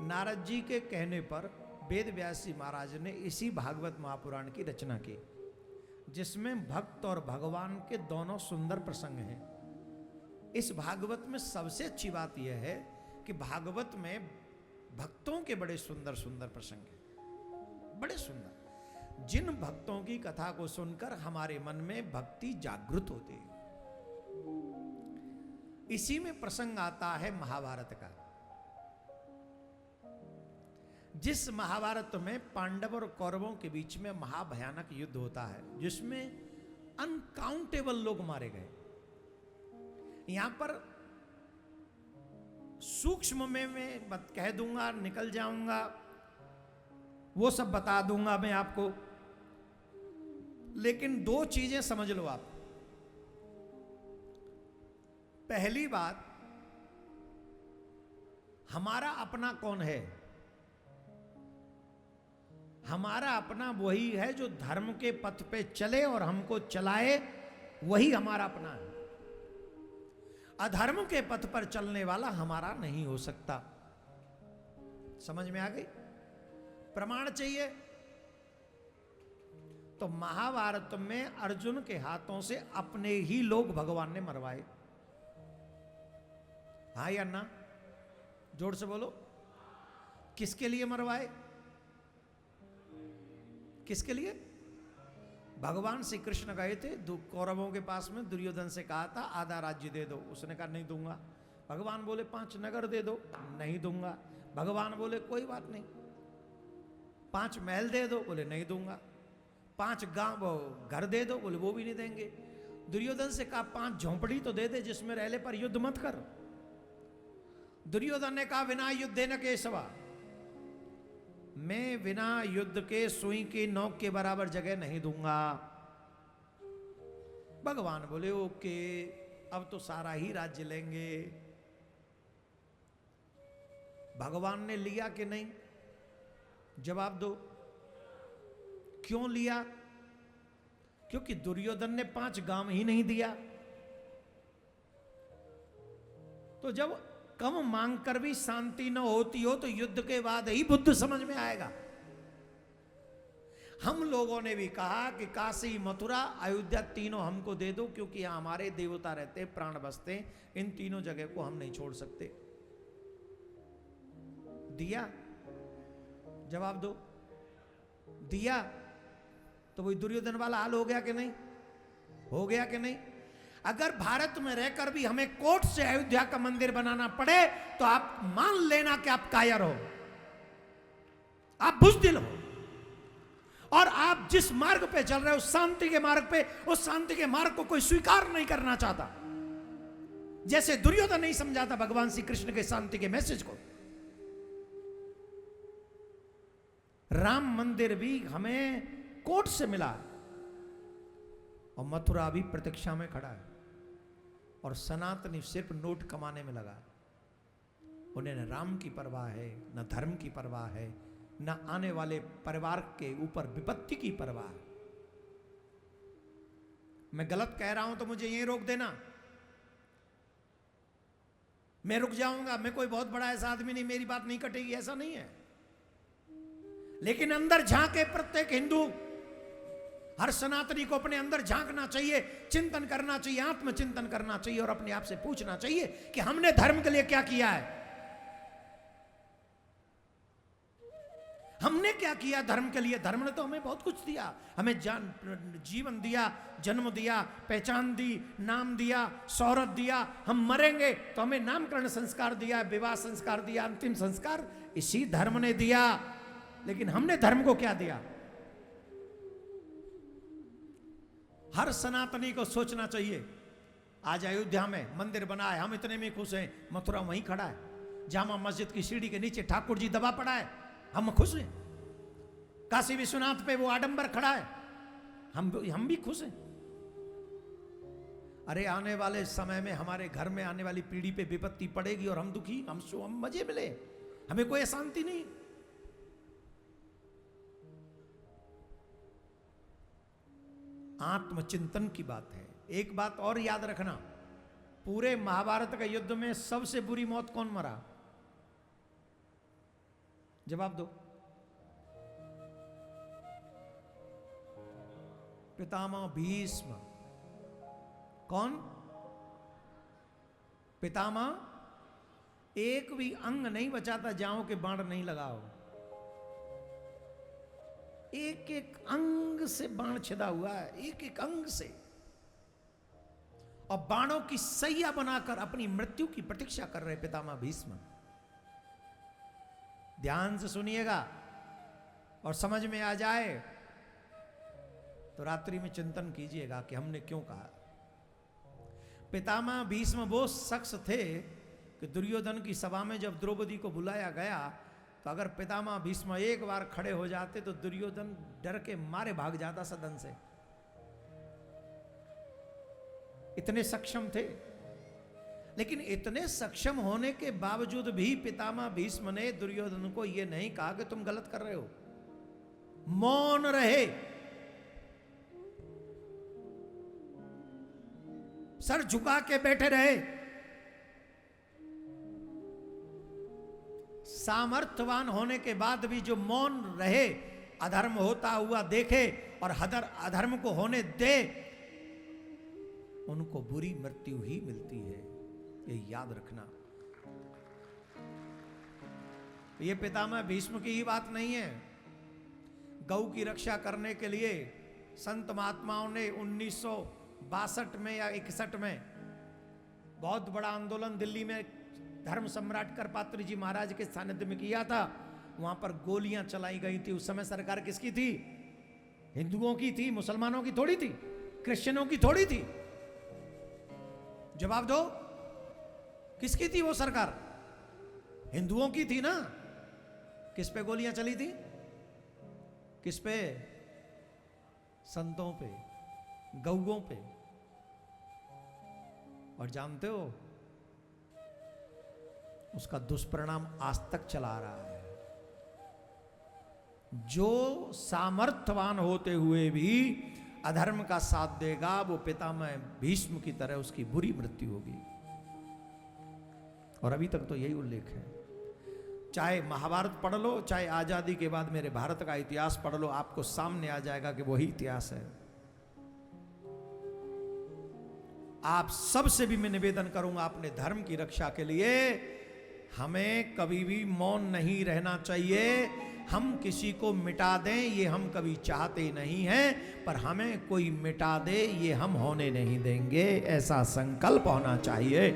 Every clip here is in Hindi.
नारद जी के कहने पर वेद व्यास जी महाराज ने इसी भागवत महापुराण की रचना की, जिसमें भक्त और भगवान के दोनों सुंदर प्रसंग हैं। इस भागवत में सबसे अच्छी बात यह है कि भागवत में भक्तों के बड़े सुंदर सुंदर प्रसंग हैं, बड़े सुंदर, जिन भक्तों की कथा को सुनकर हमारे मन में भक्ति जागृत होती है। इसी में प्रसंग आता है महाभारत का, जिस महाभारत में पांडव और कौरवों के बीच में महाभयानक युद्ध होता है, जिसमें अनकाउंटेबल लोग मारे गए। यहां पर सूक्ष्म में मैं कह दूंगा, निकल जाऊंगा, वो सब बता दूंगा मैं आपको, लेकिन दो चीजें समझ लो आप। पहली बात, हमारा अपना कौन है? हमारा अपना वही है जो धर्म के पथ पे चले और हमको चलाए, वही हमारा अपना है। अधर्म के पथ पर चलने वाला हमारा नहीं हो सकता। समझ में आ गई? प्रमाण चाहिए तो महाभारत में अर्जुन के हाथों से अपने ही लोग भगवान ने मरवाए। हाँ या ना? जोर से बोलो। किसके लिए मरवाए? किसके लिए? भगवान श्री कृष्ण गए थे कौरवों के पास में, दुर्योधन से कहा था आधा राज्य दे दो, उसने कहा नहीं दूंगा। भगवान बोले 5 नगर दे दो, नहीं दूंगा। भगवान बोले कोई बात नहीं, 5 महल दे दो, बोले नहीं दूंगा। 5 गांव घर दे दो, बोले वो भी नहीं देंगे। दुर्योधन से कहा 5 झोंपड़ी तो दे दे जिसमें रहले, पर युद्ध मत कर। दुर्योधन ने कहा विना युद्ध न केशवा, मैं बिना युद्ध के सुई की नोक के बराबर जगह नहीं दूंगा। भगवान बोले ओके, अब तो सारा ही राज्य लेंगे। भगवान ने लिया कि नहीं? जवाब दो। क्यों लिया? क्योंकि दुर्योधन ने 5 गांव ही नहीं दिया। तो जब कम मांग कर भी शांति न होती हो तो युद्ध के बाद ही बुद्ध समझ में आएगा। हम लोगों ने भी कहा कि काशी, मथुरा, अयोध्या तीनों हमको दे दो, क्योंकि यहां हमारे देवता रहते, प्राण बसते, इन तीनों जगह को हम नहीं छोड़ सकते। दिया? जवाब दो। दिया तो वही दुर्योधन वाला हाल हो गया कि नहीं? हो गया कि नहीं? अगर भारत में रहकर भी हमें कोर्ट से अयोध्या का मंदिर बनाना पड़े तो आप मान लेना कि आप कायर हो, आप बुज़दिल हो, और आप जिस मार्ग पे चल रहे हो, शांति के मार्ग पे, उस शांति के मार्ग को कोई स्वीकार नहीं करना चाहता। जैसे दुर्योधन नहीं समझाता भगवान श्री कृष्ण के शांति के मैसेज को। राम मंदिर भी हमें कोर्ट से मिला और मथुरा भी प्रतीक्षा में खड़ा है, और सनातनी सिर्फ नोट कमाने में लगा। उन्हें न राम की परवाह है, न धर्म की परवाह है, न आने वाले परिवार के ऊपर विपत्ति की परवाह है। मैं गलत कह रहा हूं तो मुझे यहीं रोक देना, मैं रुक जाऊंगा। मैं कोई बहुत बड़ा ऐसा आदमी नहीं, मेरी बात नहीं कटेगी, ऐसा नहीं है। लेकिन अंदर झांके प्रत्येक हिंदू, हर सनातनी को अपने अंदर झांकना चाहिए, चिंतन करना चाहिए, आत्मचिंतन करना चाहिए, और अपने आप से पूछना चाहिए कि हमने धर्म के लिए क्या किया है। हमने क्या किया धर्म के लिए? धर्म ने तो हमें बहुत कुछ दिया, हमें जीवन दिया, जन्म दिया, पहचान दी, नाम दिया, शौहरत दिया। हम मरेंगे तो हमें नामकरण संस्कार दिया, विवाह संस्कार दिया, अंतिम संस्कार इसी धर्म ने दिया। लेकिन हमने धर्म को क्या दिया? हर सनातनी को सोचना चाहिए। आज अयोध्या में मंदिर बना है, हम इतने में खुश हैं। मथुरा वहीं खड़ा है, जामा मस्जिद की सीढ़ी के नीचे ठाकुर जी दबा पड़ा है, हम खुश हैं। काशी विश्वनाथ पे वो आडंबर खड़ा है, हम भी खुश हैं। अरे आने वाले समय में हमारे घर में आने वाली पीढ़ी पे विपत्ति पड़ेगी और हम दुखी, हम मजे मिले, हमें कोई शांति नहीं। आत्मचिंतन की बात है। एक बात और याद रखना, पूरे महाभारत के युद्ध में सबसे बुरी मौत कौन मरा? जवाब दो। पितामह भीष्म। कौन? पितामह एक भी अंग नहीं बचाता जाओ के बाण नहीं लगाओ। एक एक अंग से बाण छिदा हुआ है, एक एक अंग से, और बाणों की सैया बनाकर अपनी मृत्यु की प्रतीक्षा कर रहे पितामह भीष्म। ध्यान से सुनिएगा और समझ में आ जाए तो रात्रि में चिंतन कीजिएगा कि हमने क्यों कहा। पितामह भीष्म वो शख्स थे कि दुर्योधन की सभा में जब द्रौपदी को बुलाया गया तो अगर पितामह भीष्म एक बार खड़े हो जाते तो दुर्योधन डर के मारे भाग जाता सदन से। इतने सक्षम थे। लेकिन इतने सक्षम होने के बावजूद भी पितामह भीष्म ने दुर्योधन को यह नहीं कहा कि तुम गलत कर रहे हो, मौन रहे, सर झुका के बैठे रहे। सामर्थ्यवान होने के बाद भी जो मौन रहे, अधर्म होता हुआ देखे और अधर्म को होने दे, उनको बुरी मृत्यु ही मिलती है, ये याद रखना। ये पितामह भीष्म की ही बात नहीं है। गौ की रक्षा करने के लिए संत महात्माओं ने 1962 में या 61 में बहुत बड़ा आंदोलन दिल्ली में धर्म सम्राट करपात्री जी महाराज के सानिध्य में किया था। वहां पर गोलियां चलाई गई थी। उस समय सरकार किसकी थी? हिंदुओं की थी, मुसलमानों की थोड़ी थी, क्रिश्चियनों की थोड़ी थी। जवाब दो, किसकी थी वो सरकार? हिंदुओं की थी ना। किस पे गोलियां चली थी? किस पे? संतों पे, गौओं पे। और जानते हो उसका दुष्परिणाम आज तक चला आ रहा है। जो सामर्थ्यवान होते हुए भी अधर्म का साथ देगा वो पितामह भीष्म की तरह उसकी बुरी मृत्यु होगी। और अभी तक तो यही उल्लेख है। चाहे महाभारत पढ़ लो, चाहे आजादी के बाद मेरे भारत का इतिहास पढ़ लो, आपको सामने आ जाएगा कि वही इतिहास है। आप सबसे भी मैं निवेदन करूंगा अपने धर्म की रक्षा के लिए हमें कभी भी मौन नहीं रहना चाहिए। हम किसी को मिटा दें ये हम कभी चाहते नहीं हैं, पर हमें कोई मिटा दे ये हम होने नहीं देंगे, ऐसा संकल्प होना चाहिए।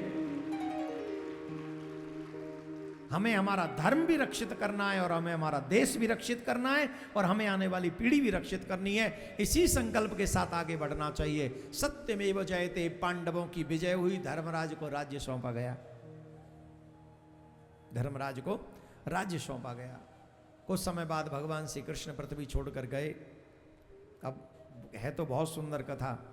हमें हमारा धर्म भी रक्षित करना है और हमें हमारा देश भी रक्षित करना है और हमें आने वाली पीढ़ी भी रक्षित करनी है। इसी संकल्प के साथ आगे बढ़ना चाहिए। सत्यमेव जयते, पांडवों की विजय हुई, धर्मराज को राज्य सौंपा गया। धर्मराज को राज्य सौंपा गया। कुछ समय बाद भगवान श्री कृष्ण पृथ्वी छोड़कर गए। अब है तो बहुत सुंदर कथा।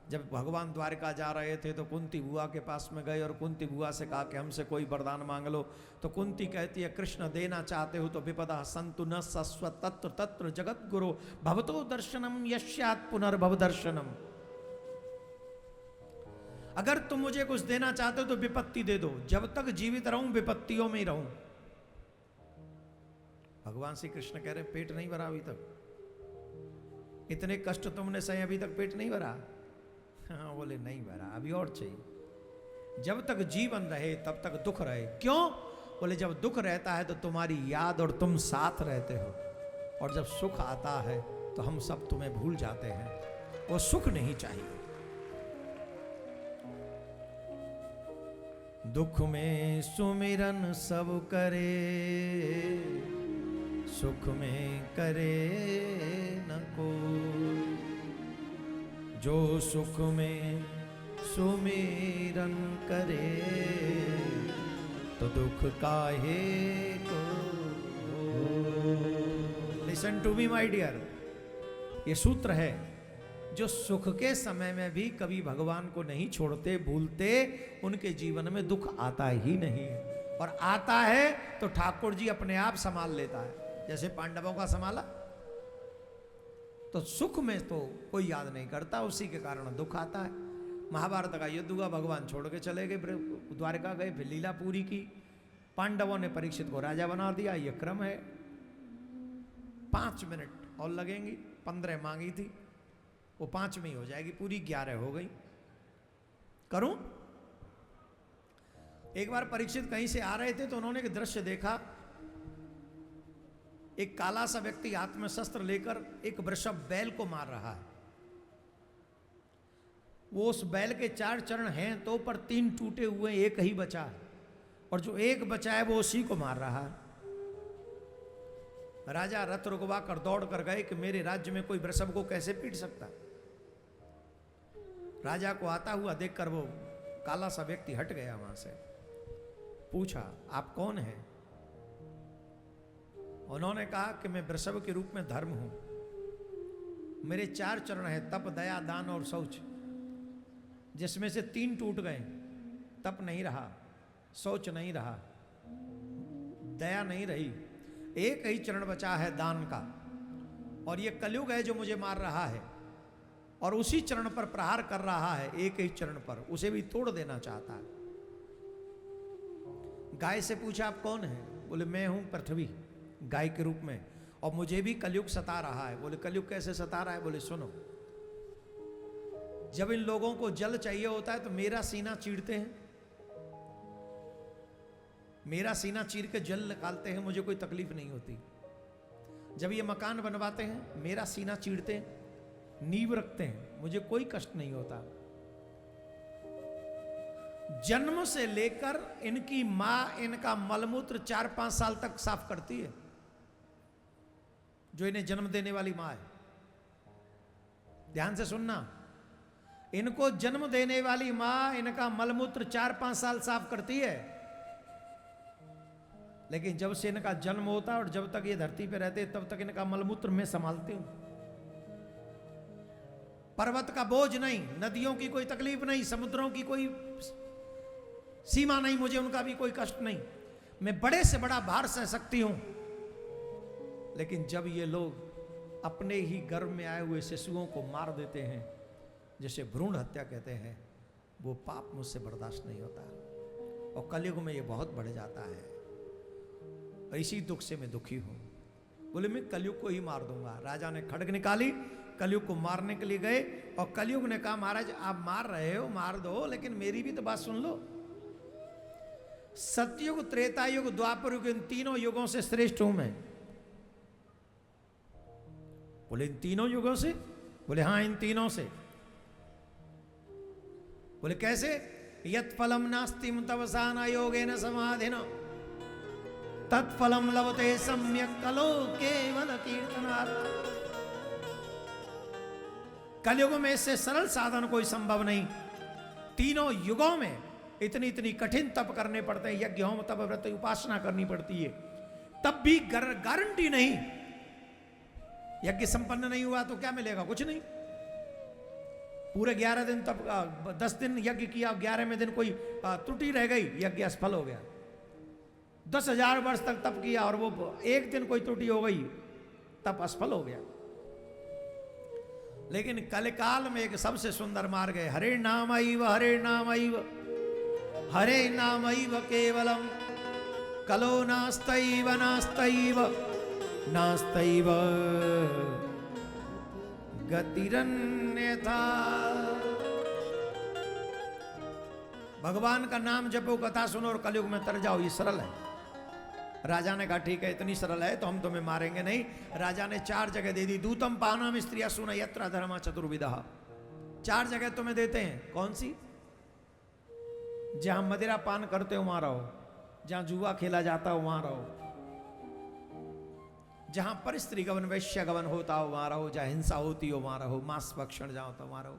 जब भगवान द्वारिका जा रहे थे तो कुंती बुआ के पास में गए और कुंती बुआ से कहा कि हमसे कोई वरदान मांग लो। तो कुंती कहती है कृष्ण देना चाहते हो तो विपदा संतु न सस्व तत्र तत्र जगत गुरु भवतो दर्शनम यस्यात् पुनर्भव दर्शनम। अगर तुम मुझे कुछ देना चाहते हो तो विपत्ति दे दो। जब तक जीवित रहूं विपत्तियों में ही रहूं। भगवान श्री कृष्ण कह रहे पेट नहीं भरा अभी तक, इतने कष्ट तुमने सहे अभी तक पेट नहीं भरा? हाँ, बोले नहीं भरा, अभी और चाहिए। जब तक जीवन रहे तब तक दुख रहे। क्यों? बोले जब दुख रहता है तो तुम्हारी याद और तुम साथ रहते हो, और जब सुख आता है तो हम सब तुम्हें भूल जाते हैं। वो सुख नहीं चाहिए। दुख में सुमिरन सब करे, सुख में करे न कोई। जो सुख में सुमिरन करे तो दुख काहे को। Listen to me my dear, ये सूत्र है। जो सुख के समय में भी कभी भगवान को नहीं छोड़ते, भूलते, उनके जीवन में दुख आता ही नहीं है। और आता है तो ठाकुर जी अपने आप संभाल लेता है, जैसे पांडवों का संभाला। तो सुख में तो कोई याद नहीं करता, उसी के कारण दुख आता है। महाभारत का युद्ध हुआ, भगवान छोड़ के चले गए, द्वारका गए, फिर लीला पूरी की। पांडवों ने परीक्षित को राजा बना दिया, ये क्रम है। 5 मिनट और लगेंगी, 15 मांगी थी, वो 5 में ही हो जाएगी, पूरी 11 हो गई। करूं? एक बार परीक्षित कहीं से आ रहे थे तो उन्होंने एक दृश्य देखा। एक काला सा व्यक्ति हाथ में शस्त्र लेकर एक वृषभ बैल को मार रहा है। वो उस बैल के 4 चरण हैं तो पर 3 टूटे हुए, एक ही बचा है, और जो एक बचा है वो उसी को मार रहा है। राजा रथ रुकवा कर दौड़ कर गए कि मेरे राज्य में कोई वृषभ को कैसे पीट सकता। राजा को आता हुआ देखकर वो काला सा व्यक्ति हट गया वहां से। पूछा, आप कौन हैं? उन्होंने कहा कि मैं वृषभ के रूप में धर्म हूं, मेरे 4 चरण हैं, तप, दया, दान और शौच, जिसमें से 3 टूट गए। तप नहीं रहा, शौच नहीं रहा, दया नहीं रही, एक ही चरण बचा है दान का, और ये कलयुग है जो मुझे मार रहा है और उसी चरण पर प्रहार कर रहा है, एक ही चरण पर, उसे भी तोड़ देना चाहता है। गाय से पूछा, आप कौन हैं? बोले, मैं हूं पृथ्वी, गाय के रूप में, और मुझे भी कलयुग सता रहा है। बोले, कलयुग कैसे सता रहा है? बोले, सुनो, जब इन लोगों को जल चाहिए होता है तो मेरा सीना चीरते हैं, मेरा सीना चीर के जल निकालते हैं, मुझे कोई तकलीफ नहीं होती। जब ये मकान बनवाते हैं मेरा सीना चीरते हैं, नींव रखते हैं, मुझे कोई कष्ट नहीं होता। जन्म से लेकर इनकी मां इनका मलमूत्र 4-5 साल तक साफ करती है, जो इन्हें जन्म देने वाली मां है। ध्यान से सुनना, इनको जन्म देने वाली मां इनका मलमूत्र 4-5 साल साफ करती है, लेकिन जब से इनका जन्म होता है और जब तक ये धरती पे रहते तब तक इनका मलमूत्र मैं संभालती हूं। पर्वत का बोझ नहीं, नदियों की कोई तकलीफ नहीं, समुद्रों की कोई सीमा नहीं, मुझे उनका भी कोई कष्ट नहीं, मैं बड़े से बड़ा भार सह सकती हूं। लेकिन जब ये लोग अपने ही गर्भ में आए हुए शिशुओं को मार देते हैं, जिसे भ्रूण हत्या कहते हैं, वो पाप मुझसे बर्दाश्त नहीं होता, और कलयुग में ये बहुत बढ़ जाता है, और इसी दुख से मैं दुखी हूं। बोले, मैं कलयुग को ही मार दूंगा। राजा ने खड्ग निकाली, कलयुग को मारने के लिए गए, और कलयुग ने कहा, महाराज आप मार रहे हो, मार दो, लेकिन मेरी भी तो बात सुन लो। सतयुग, त्रेता युग, द्वापर युग, इन तीनों युगों से श्रेष्ठ हूं मैं। बोले, इन तीनों युगों से? बोले, हाँ, इन तीनों से। बोले, कैसे? यत् फलम नास्ति तपसा योगेन समाधिना तत्फलम लभते सम्यक कलो केवल कीर्तनार्थ। कलयुग में इससे सरल साधन कोई संभव नहीं। तीनों युगों में इतनी इतनी कठिन तप करने पड़ते हैं, यज्ञ होम तप व्रत उपासना करनी पड़ती है, तब भी गारंटी नहीं। यज्ञ संपन्न नहीं हुआ तो क्या मिलेगा? कुछ नहीं। पूरे 11 दिन तप, 10 दिन यज्ञ किया, 11वें दिन कोई त्रुटि रह गई, यज्ञ असफल हो गया। 10,000 वर्ष तक तप किया और वो एक दिन कोई त्रुटि हो गई, तप असफल हो गया। लेकिन कलिकाल में एक सबसे सुंदर मार्ग है, हरे नाम आईव, हरे नाम आईव, हरे नाम आईव केवलम, कलो नास्तैव नास्तैव नास्तैव गतिरन्यथा। भगवान का नाम जपो, कथा सुनो और कलयुग में तर जाओ, ये सरल है। राजा ने कहा, ठीक है, इतनी सरल है तो हम तुम्हें मारेंगे नहीं। राजा ने 4 जगह दे दी। दूतम पानम स्त्रिया सुन यत्र धर्मा चतुर्विधा। 4 जगह तुम्हें देते हैं। कौन सी? जहां मदिरा पान करते हो वहां रहो, जहां जुआ खेला जाता हो वहां रहो, जहां पर स्त्री गवन वैश्य गवन होता हो वहां रहो, जहां हिंसा होती हो वहां रहो, मांस भक्षण जहां होता वहां रहो।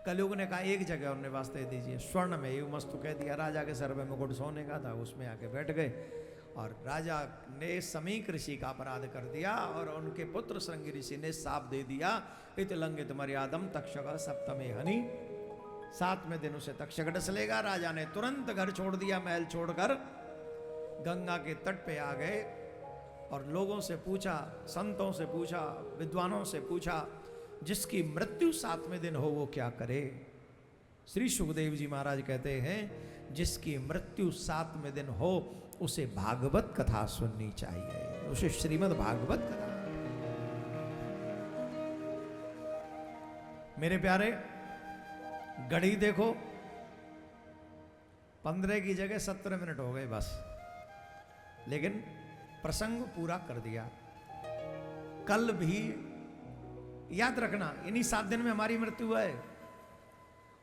कलयुग ने कहा, एक जगह उन्हें वास्ते दीजिए, स्वर्ण में। ये मस्तु कह दिया। राजा के सर में मुकुट सोने का था, उसमें आके बैठ गए, और राजा ने समीक ऋषि का अपराध कर दिया, और उनके पुत्र श्रृंगी ऋषि ने साप दे दिया, इत लंघित मर्यादम तक्षक सप्तमे हनि। 7वें दिन उसे तक्षक डस लेगा। राजा ने तुरंत घर छोड़ दिया, महल छोड़कर गंगा के तट पे आ गए, और लोगों से पूछा, संतों से पूछा, विद्वानों से पूछा, जिसकी मृत्यु 7वें दिन हो वो क्या करे? श्री सुखदेव जी महाराज कहते हैं, जिसकी मृत्यु 7वें दिन हो उसे भागवत कथा सुननी चाहिए। उसे श्रीमद् भागवत कथा। मेरे प्यारे, घड़ी देखो, 15 की जगह 17 मिनट हो गए बस, लेकिन प्रसंग पूरा कर दिया। कल भी याद रखना, इन्हीं 7 दिन में हमारी मृत्यु है।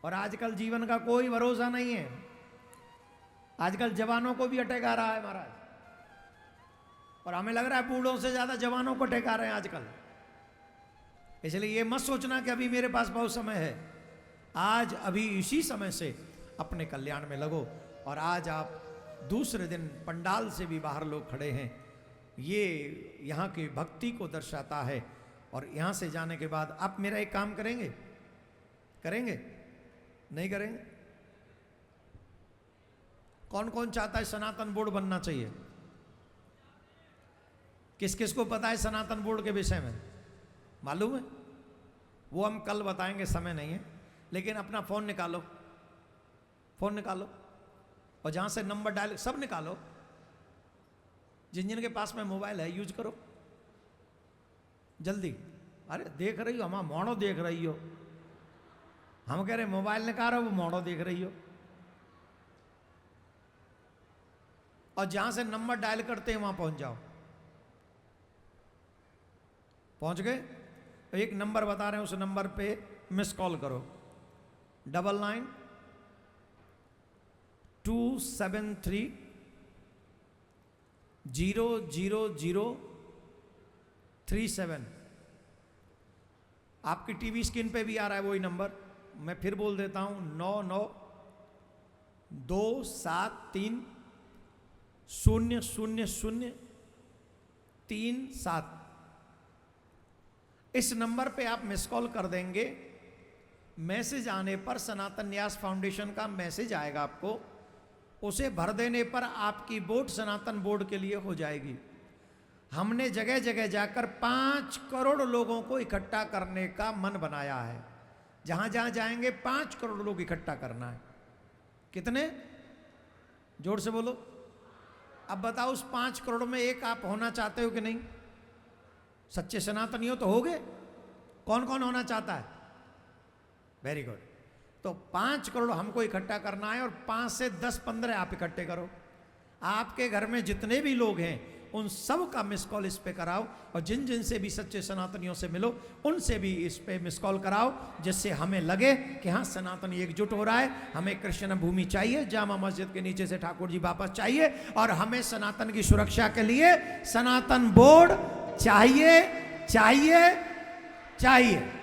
और आजकल जीवन का कोई भरोसा नहीं है। आजकल जवानों को भी अटैक आ रहा है महाराज, और हमें लग रहा है बूढ़ों से ज्यादा जवानों को अटैक आ रहे हैं आजकल। इसलिए ये मत सोचना कि अभी मेरे पास बहुत समय है। आज अभी इसी समय से अपने कल्याण में लगो। और आज आप दूसरे दिन पंडाल से भी बाहर लोग खड़े हैं, ये यहाँ की भक्ति को दर्शाता है। और यहाँ से जाने के बाद आप मेरा एक काम करेंगे? करेंगे? नहीं करेंगे? कौन कौन चाहता है सनातन बोर्ड बनना चाहिए? किस किस को पता है सनातन बोर्ड के विषय में? मालूम है? वो हम कल बताएंगे, समय नहीं है। लेकिन अपना फोन निकालो, फोन निकालो, और जहां से नंबर डायल सब निकालो। जिन जिन के पास में मोबाइल है यूज करो जल्दी। अरे देख रही हो, हम मोड़ो देख रही हो, हम कह रहे मोबाइल निकालो, वो मोड़ो देख रही हो। और जहां से नंबर डायल करते हैं वहां पहुंच जाओ। पहुंच गए? एक नंबर बता रहे हैं, उस नंबर पे मिस कॉल करो, 99-273-00037। आपकी टीवी स्क्रीन पे भी आ रहा है वही नंबर। मैं फिर बोल देता हूं, 99-273-00037। इस नंबर पे आप मिस कॉल कर देंगे। मैसेज आने पर सनातन न्यास फाउंडेशन का मैसेज आएगा आपको, उसे भर देने पर आपकी वोट सनातन बोर्ड के लिए हो जाएगी। हमने जगह जगह जाकर 5 करोड़ लोगों को इकट्ठा करने का मन बनाया है। जहां जहां जाएंगे 5 करोड़ लोग इकट्ठा करना है। कितने? जोर से बोलो। अब बताओ, उस 5 करोड़ में एक आप होना चाहते हो कि नहीं? सच्चे सनातनी हो तो हो गए। कौन कौन होना चाहता है? Very good. तो 5 करोड़ हमको इकट्ठा करना है, और 5 से 10-15 आप इकट्ठे करो। आपके घर में जितने भी लोग हैं उन सब का मिस कॉल इस पे कराओ, और जिन जिन से भी सच्चे सनातनियों से मिलो उनसे भी इस पे मिस कॉल कराओ, जिससे हमें लगे कि हाँ सनातनी एकजुट हो रहा है। हमें कृष्ण भूमि चाहिए, जामा मस्जिद के नीचे से ठाकुर जी वापस चाहिए, और हमें सनातन की सुरक्षा के लिए सनातन बोर्ड चाहिए चाहिए चाहिए।